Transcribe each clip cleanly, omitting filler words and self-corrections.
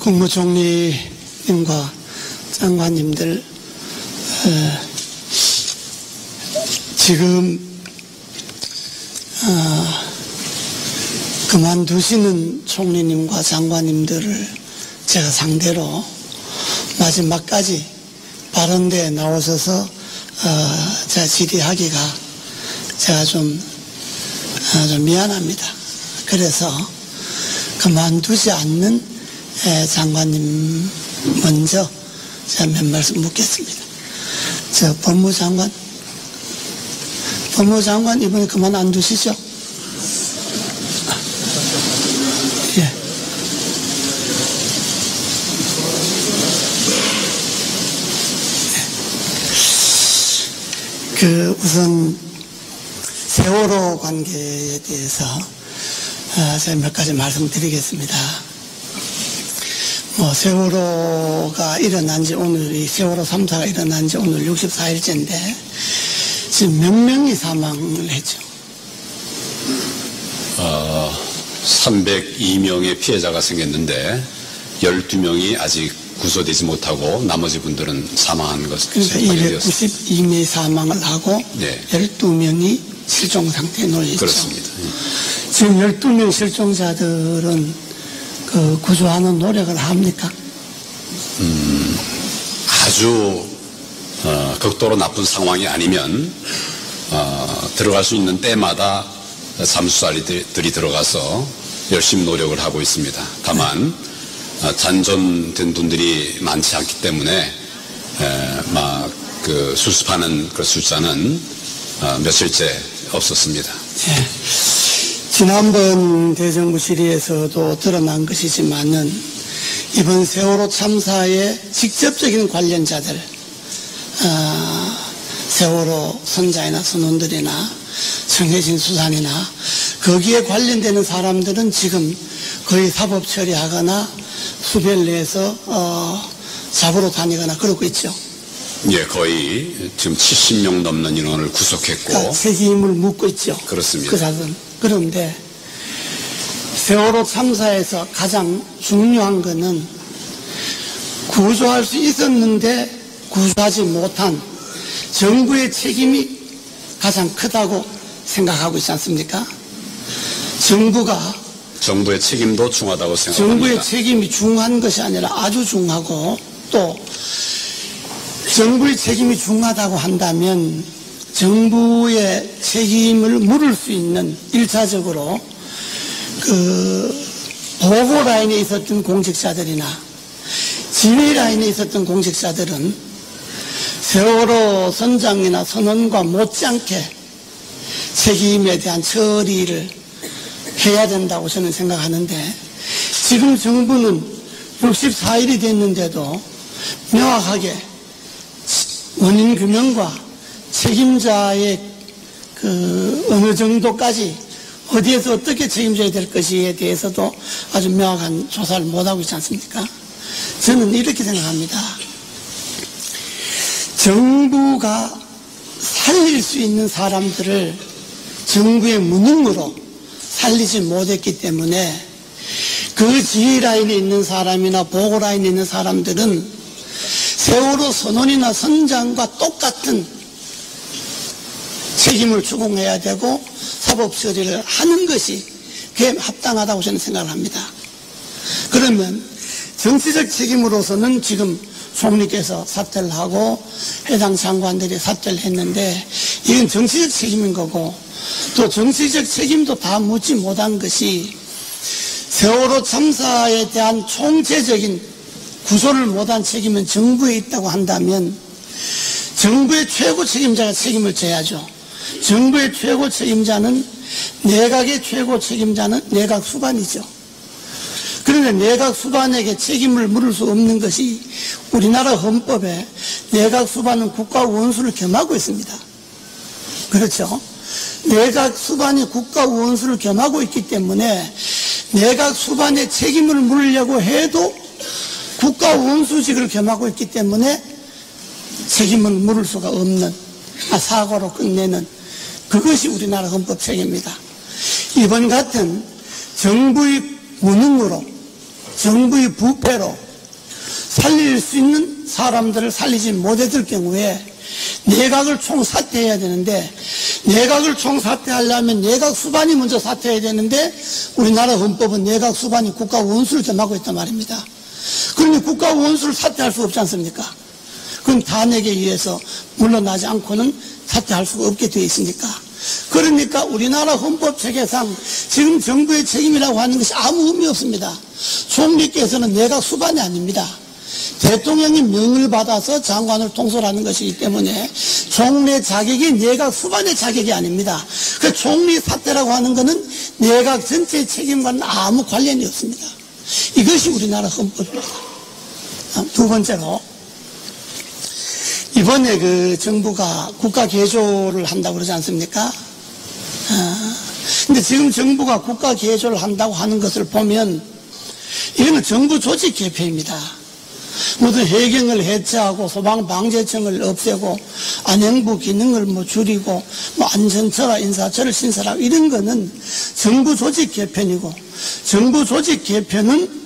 국무총리님과 장관님들, 지금 그만두시는 총리님과 장관님들을 제가 상대로 마지막까지 발언대에 나오셔서 제가 질의하기가 제가 좀 미안합니다. 그래서 그만두지 않는 장관님 먼저 제가 몇 말씀 묻겠습니다. 저 법무장관 이번에 그만 안 두시죠? 예. 우선 세월호 관계에 대해서 제가 몇 가지 말씀드리겠습니다. 세월호가 일어난 지 오늘이 세월호 3사가 일어난 지 오늘 64일째인데 지금 몇 명이 사망을 했죠? 302명의 피해자가 생겼는데 12명이 아직 구조되지 못하고 나머지 분들은 사망한 것으로 그러니까 292명이 사망을 하고 네. 12명이 실종 상태에 놓여 있죠. 그렇습니다. 지금 12명 실종자들은 구조하는 노력을 합니까? 아주 극도로 나쁜 상황이 아니면 들어갈 수 있는 때마다 잠수사들이 들어가서 열심히 노력을 하고 있습니다. 다만 잔존된 분들이 많지 않기 때문에 수습하는 그 숫자는 며칠째 없었습니다. 네. 지난번 대정부 질의에서도 드러난 것이지만은 이번 세월호 참사의 직접적인 관련자들, 세월호 선자이나 선원들이나 정혜진 수산이나 거기에 관련되는 사람들은 지금 거의 사법 처리하거나 수별 내에서 잡으러 다니거나 그러고 있죠. 예, 거의 지금 70명 넘는 인원을 구속했고 그러니까 책임을 묻고 있죠. 그렇습니다. 그 사건. 그런데 세월호 참사에서 가장 중요한 것은 구조할 수 있었는데 구조하지 못한 정부의 책임이 가장 크다고 생각하고 있지 않습니까? 정부의 책임도 중하다고 생각합니다. 정부의 책임이 중한 것이 아니라 아주 중하고, 또 정부의 책임이 중하다고 한다면 정부의 책임을 물을 수 있는 1차적으로 보고 라인에 있었던 공직자들이나 지휘 라인에 있었던 공직자들은 세월호 선장이나 선원과 못지않게 책임에 대한 처리를 해야 된다고 저는 생각하는데, 지금 정부는 64일이 됐는데도 명확하게 원인 규명과 책임자의 어느 정도까지 어디에서 어떻게 책임져야 될 것에 대해서도 아주 명확한 조사를 못하고 있지 않습니까? 저는 이렇게 생각합니다. 정부가 살릴 수 있는 사람들을 정부의 무능으로 살리지 못했기 때문에 그 지휘 라인에 있는 사람이나 보고 라인에 있는 사람들은 세월호 선원이나 선장과 똑같은 책임을 추궁해야 되고 사법 처리를 하는 것이 그게 합당하다고 저는 생각을 합니다. 그러면 정치적 책임으로서는 지금 총리께서 사퇴를 하고 해당 장관들이 사퇴를 했는데, 이건 정치적 책임인 거고, 또 정치적 책임도 다 묻지 못한 것이 세월호 참사에 대한 총체적인 구조를 못한 책임은 정부에 있다고 한다면 정부의 최고 책임자가 책임을 져야죠. 정부의 최고 책임자는, 내각의 최고 책임자는 내각 수반이죠. 그런데 내각 수반에게 책임을 물을 수 없는 것이 우리나라 헌법에 내각 수반은 국가 원수를 겸하고 있습니다. 그렇죠? 내각 수반이 국가 원수를 겸하고 있기 때문에 내각 수반의 책임을 물으려고 해도 국가 원수직을 겸하고 있기 때문에 책임을 물을 수가 없는, 사고로 끝내는, 그것이 우리나라 헌법 체계입니다. 이번 같은 정부의 무능으로 정부의 부패로 살릴 수 있는 사람들을 살리지 못했을 경우에 내각을 총사퇴해야 되는데, 내각을 총사퇴하려면 내각 수반이 먼저 사퇴해야 되는데, 우리나라 헌법은 내각 수반이 국가 원수를 겸하고 있단 말입니다. 그러니 국가 원수를 사퇴할 수 없지 않습니까? 그럼 탄핵에 의해서 물러나지 않고는 사퇴할 수가 없게 되어 있으니까. 그러니까 우리나라 헌법 체계상 지금 정부의 책임이라고 하는 것이 아무 의미 없습니다. 총리께서는 내각 수반이 아닙니다. 대통령이 명을 받아서 장관을 통솔하는 것이기 때문에 총리의 자격이 내각 수반의 자격이 아닙니다. 그 총리 사퇴라고 하는 것은 내각 전체의 책임과는 아무 관련이 없습니다. 이것이 우리나라 헌법입니다. 두 번째로, 이번에 그 정부가 국가 개조를 한다고 그러지 않습니까? 근데 지금 정부가 국가 개조를 한다고 하는 것을 보면 이거는 정부 조직 개편입니다. 무슨 해경을 해체하고 소방방재청을 없애고 안행부 기능을 줄이고 안전처라 인사처를 신설하고 이런 거는 정부 조직 개편이고, 정부 조직 개편은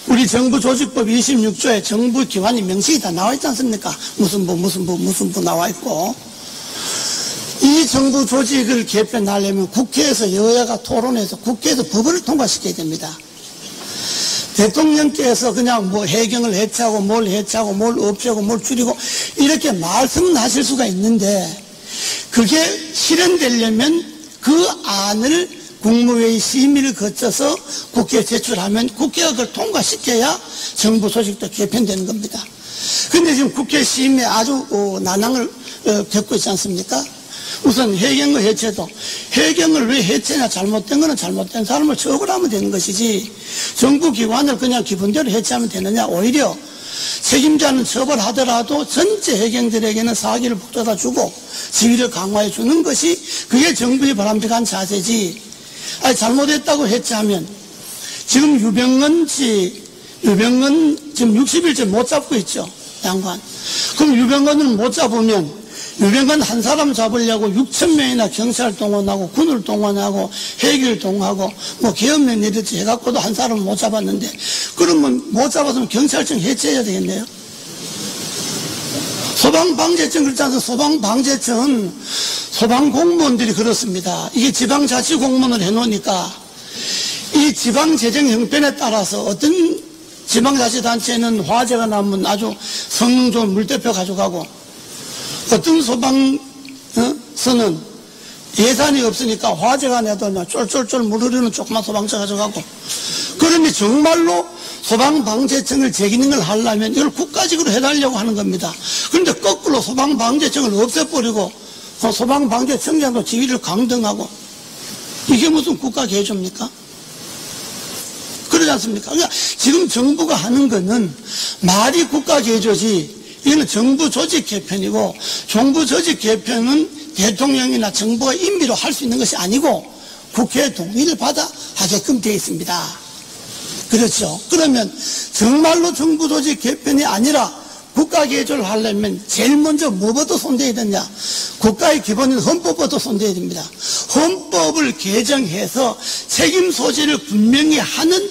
우리 정부조직법 26조에 정부 기관이 명식이 다 나와 있지 않습니까? 무슨 부 나와 있고, 이 정부 조직을 개편하려면 국회에서 여야가 토론해서 국회에서 법을 통과시켜야 됩니다. 대통령께서 그냥 해경을 해체하고 뭘 없애고 뭘 줄이고 이렇게 말씀은 하실 수가 있는데, 그게 실현되려면 그 안을 국무회의 심의를 거쳐서 국회에 제출하면 국회가 그걸 통과시켜야 정부 조직도 개편되는 겁니다. 그런데 지금 국회 심의에 아주 난항을 겪고 있지 않습니까? 우선 해경의 해체도, 해경을 왜 해체냐, 잘못된 거는 잘못된 사람을 처벌하면 되는 것이지 정부 기관을 그냥 기분대로 해체하면 되느냐. 오히려 책임자는 처벌하더라도 전체 해경들에게는 사기를 북돋아 주고 지위를 강화해 주는 것이, 그게 정부의 바람직한 자세지. 잘못했다고 해체하면, 지금 유병헌 지금 60일째 못 잡고 있죠, 양관. 그럼 유병헌을 못 잡으면 유병헌 한 사람 잡으려고 6,000명이나 경찰 동원하고 군을 동원하고 해결 동원하고 계엄령 내렸지 해갖고도 한 사람을 못 잡았는데, 그러면 못 잡았으면 경찰청 해체해야 되겠네요. 소방방재청 그렇지 않습니까? 소방방재청은 소방공무원들이 그렇습니다. 이게 지방자치공무원을 해놓으니까 이 지방재정 형편에 따라서 어떤 지방자치단체는 화재가 나면 아주 성능 좋은 물대표 가져가고, 어떤 소방서는 예산이 없으니까 화재가 나도 쫄쫄쫄 물 흐르는 조그만 소방차 가져가고, 그러니 정말로 소방방재청을 제 기능을 하려면 이걸 국가직으로 해달라고 하는 겁니다. 그런데 거꾸로 소방방재청을 없애버리고 소방방재청장도 지위를 강등하고, 이게 무슨 국가 개조입니까? 그러지 않습니까? 그러니까 지금 정부가 하는 거는 말이 국가 개조지, 이거는 정부 조직 개편이고, 정부 조직 개편은 대통령이나 정부가 임의로 할 수 있는 것이 아니고 국회의 동의를 받아 하게끔 되어 있습니다. 그렇죠? 그러면 정말로 정부 조직 개편이 아니라 국가 개조를 하려면 제일 먼저 뭐부터 손대야 되냐? 국가의 기본인 헌법부터 손대야 됩니다. 헌법을 개정해서 책임 소재를 분명히 하는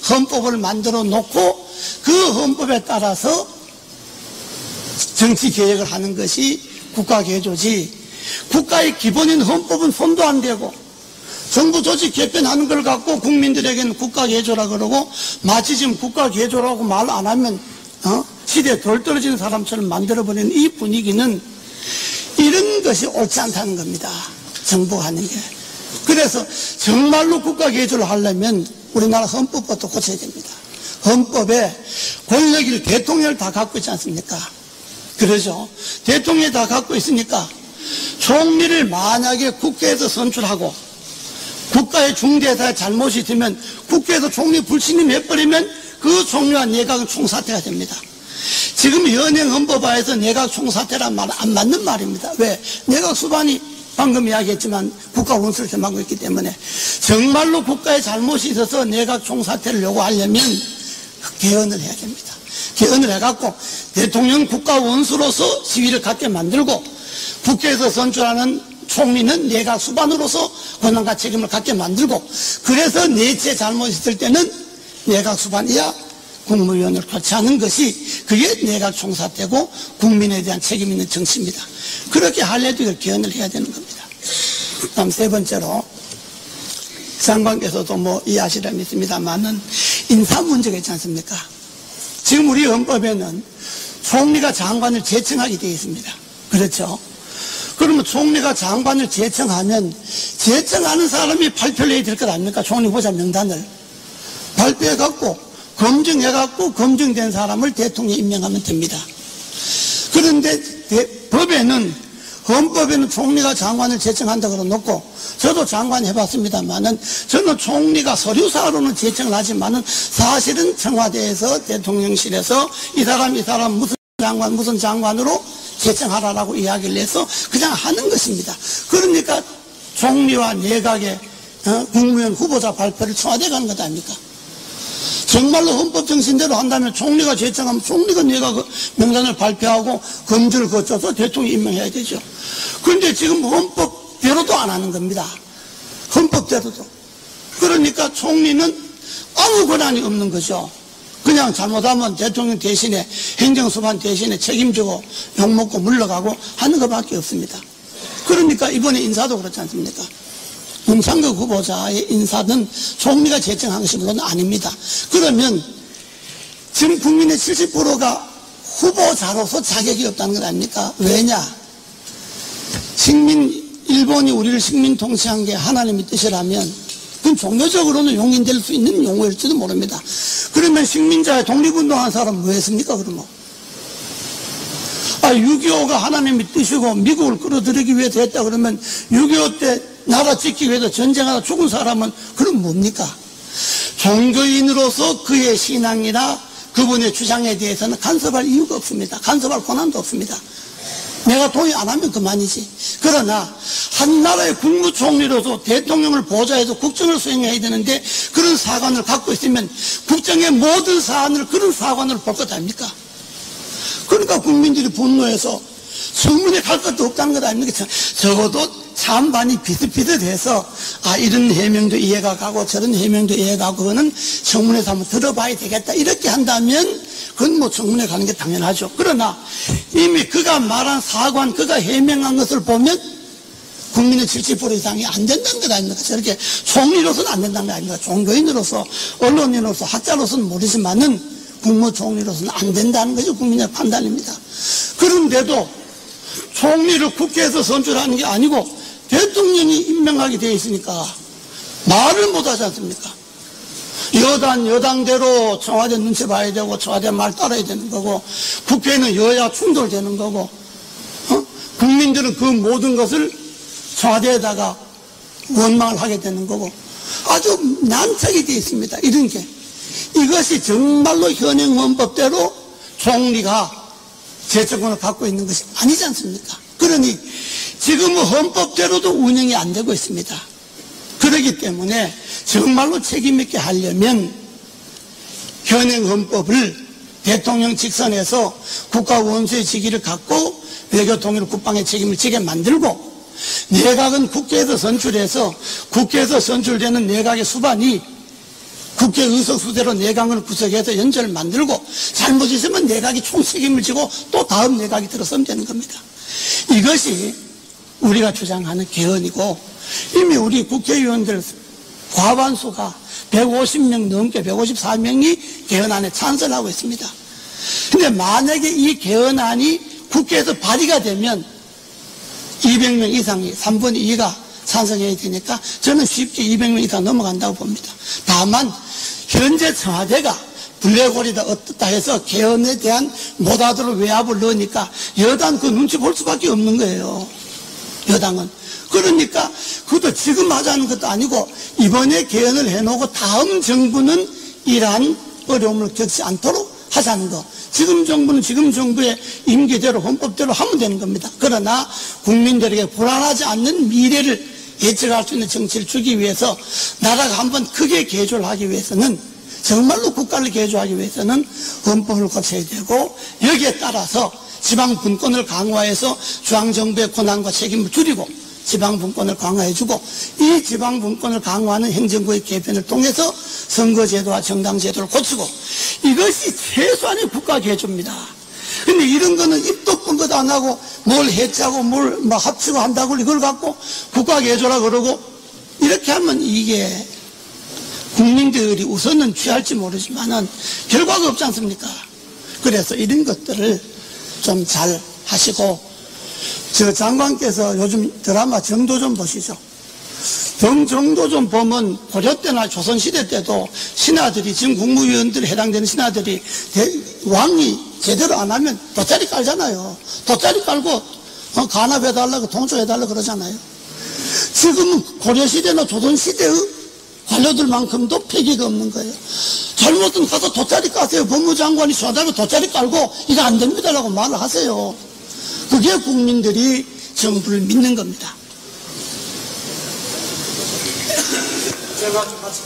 헌법을 만들어 놓고 그 헌법에 따라서 정치 개혁을 하는 것이 국가 개조지, 국가의 기본인 헌법은 손도 안 대고 정부 조직 개편하는 걸 갖고 국민들에게는 국가 개조라 그러고, 마치 지금 국가 개조라고 말 안 하면 시대에 덜 떨어지는 사람처럼 만들어버리는 이 분위기는, 이런 것이 옳지 않다는 겁니다. 정부가 하는 게. 그래서 정말로 국가 개조를 하려면 우리나라 헌법부터 고쳐야 됩니다. 헌법에 권력을 대통령을 다 갖고 있지 않습니까? 그러죠. 대통령이 다 갖고 있으니까 총리를 만약에 국회에서 선출하고 국가의 중대사에 잘못이 되면 국회에서 총리 불신임 해버리면 그 총리와 내각은 총사퇴가 됩니다. 지금 현행 헌법화에서 내각 총사퇴란 말은 안 맞는 말입니다. 왜? 내각 수반이 방금 이야기했지만 국가 원수를 겸하고 있기 때문에, 정말로 국가에 잘못이 있어서 내각 총사퇴를 요구하려면 개헌을 해야 됩니다. 개헌을 해갖고 대통령 국가 원수로서 지위를 갖게 만들고, 국회에서 선출하는 총리는 내각 수반으로서 권한과 책임을 갖게 만들고, 그래서 내체 잘못이 있을 때는 내각 수반 이하 국무위원을 교체하는 것이 그게 내각 총사 때고 국민에 대한 책임 있는 정치입니다. 그렇게 하려도 이걸 개헌을 해야 되는 겁니다. 다음 세 번째로 장관께서도 뭐 이해하시라 믿습니다만은 인사 문제가 있지 않습니까? 지금 우리 헌법에는 총리가 장관을 제청하게 되어 있습니다. 그렇죠? 그러면 총리가 장관을 제청하면 제청하는 사람이 발표를 해야 될 것 아닙니까? 총리 후보자 명단을 발표해갖고 검증해갖고 검증된 사람을 대통령이 임명하면 됩니다. 그런데 법에는 헌법에는 총리가 장관을 제청한다고 놓고 저도 장관 해봤습니다만은 저는 총리가 서류사로는 제청을 하지만은 사실은 청와대에서 대통령실에서 이 사람 무슨 장관 무슨 장관으로 제청하라라고 이야기를 해서 그냥 하는 것입니다. 그러니까 총리와 내각의 국무위원 후보자 발표를 청와대가 하는 것 아닙니까? 정말로 헌법 정신대로 한다면 총리가 제청하면 총리가 내각 명단을 발표하고 검증을 거쳐서 대통령이 임명해야 되죠. 그런데 지금 헌법대로도 안 하는 겁니다. 헌법대로도. 그러니까 총리는 아무 권한이 없는 거죠. 그냥 잘못하면 대통령 대신에 행정수반 대신에 책임지고 욕먹고 물러가고 하는 것밖에 없습니다. 그러니까 이번에 인사도 그렇지 않습니까? 윤창석 후보자의 인사는 총리가 제청한 것이 물론 아닙니다. 그러면 지금 국민의 70%가 후보자로서 자격이 없다는 것 아닙니까? 왜냐? 일본이 우리를 식민 통치한 게 하나님의 뜻이라면 그건 종교적으로는 용인될 수 있는 용어일지도 모릅니다. 그러면 식민자의 독립운동한 사람은 뭐 했습니까? 그러면 6.25가 하나님의 뜻이고 미국을 끌어들이기 위해서 했다 그러면 6.25 때 나라 지키기 위해서 전쟁하다 죽은 사람은 그럼 뭡니까? 종교인으로서 그의 신앙이나 그분의 주장에 대해서는 간섭할 이유가 없습니다. 간섭할 권한도 없습니다. 내가 동의 안 하면 그만이지. 그러나 한 나라의 국무총리로서 대통령을 보좌해서 국정을 수행해야 되는데 그런 사관을 갖고 있으면 국정의 모든 사안을 그런 사관으로 볼 것 아닙니까? 그러니까 국민들이 분노해서 청문회 갈 것도 없다는 것 아닙니까? 적어도 찬반이 비슷비슷해서 이런 해명도 이해가 가고 저런 해명도 이해가 가고 그거는 청문회에서 한번 들어봐야 되겠다 이렇게 한다면 그건 뭐 청문회 가는 게 당연하죠. 그러나 이미 그가 말한 사관 그가 해명한 것을 보면 국민의 70% 이상이 안 된다는 것 아닙니까? 저렇게 총리로서는 안 된다는 거 아닙니까? 종교인으로서 언론인으로서 학자로서는 모르지만은 국무총리로서는 안 된다는 것이 국민의 판단입니다. 그런데도 총리를 국회에서 선출하는 게 아니고 대통령이 임명하게 되어 있으니까 말을 못하지 않습니까? 여당대로 청와대 눈치 봐야 되고 청와대 말 따라야 되는 거고 국회는 여야 충돌되는 거고 국민들은 그 모든 것을 청와대에다가 원망을 하게 되는 거고 아주 난처하게 되어 있습니다. 이런 게 이것이 정말로 현행 헌법대로 총리가 제청권을 갖고 있는 것이 아니지 않습니까? 그러니 지금 헌법대로도 운영이 안 되고 있습니다. 그렇기 때문에 정말로 책임있게 하려면 현행 헌법을 대통령 직선에서 국가 원수의 직위를 갖고 외교 통일 국방의 책임을 지게 만들고 내각은 국회에서 선출해서 국회에서 선출되는 내각의 수반이 국회 의석수대로 내각을 구성해서 연설을 만들고 잘못 있으면 내각이 총책임을 지고 또 다음 내각이 들어서면 되는 겁니다. 이것이 우리가 주장하는 개헌이고 이미 우리 국회의원들 과반수가 150명 넘게 154명이 개헌안에 찬성하고 있습니다. 근데 만약에 이 개헌안이 국회에서 발의가 되면 200명 이상이 3분의 2가 찬성해야 되니까 저는 쉽게 200명 이상 넘어간다고 봅니다. 다만 현재 청와대가 블랙홀이다 어떻다 해서 개헌에 대한 못하도록 외압을 넣으니까 여당 그 눈치 볼 수밖에 없는 거예요. 여당은. 그러니까 그것도 지금 하자는 것도 아니고 이번에 개헌을 해놓고 다음 정부는 이러한 어려움을 겪지 않도록 하자는 거. 지금 정부는 지금 정부의 임기대로 헌법대로 하면 되는 겁니다. 그러나 국민들에게 불안하지 않는 미래를 예측할 수 있는 정치를 주기 위해서 나라가 한번 크게 개조를 하기 위해서는 정말로 국가를 개조하기 위해서는 헌법을 고쳐야 되고 여기에 따라서 지방 분권을 강화해서 중앙정부의 권한과 책임을 줄이고 지방분권을 강화해주고 이 지방분권을 강화하는 행정부의 개편을 통해서 선거제도와 정당제도를 고치고 이것이 최소한의 국가개조입니다. 근데 이런 거는 입도 뻥긋 안 하고 뭘 해체하고 뭘 뭐 합치고 한다고 이걸 갖고 국가개조라 그러고 이렇게 하면 이게 국민들이 우선은 취할지 모르지만은 결과가 없지 않습니까? 그래서 이런 것들을 좀 잘 하시고 저 장관께서 요즘 드라마 정도 좀 보시죠. 정도 좀 보면 고려 때나 조선시대 때도 신하들이 지금 국무위원들에 해당되는 신하들이 왕이 제대로 안 하면 돗자리 깔잖아요. 돗자리 깔고 간합해달라고 동조해달라고 그러잖아요. 지금은 고려시대나 조선시대의 관료들만큼도 패기가 없는 거예요. 잘못은 가서 돗자리 까세요. 법무장관이 수하다면 돗자리 깔고 이거 안 됩니다라고 말을 하세요. 그게 국민들이 정부를 믿는 겁니다. 제가 좀 같이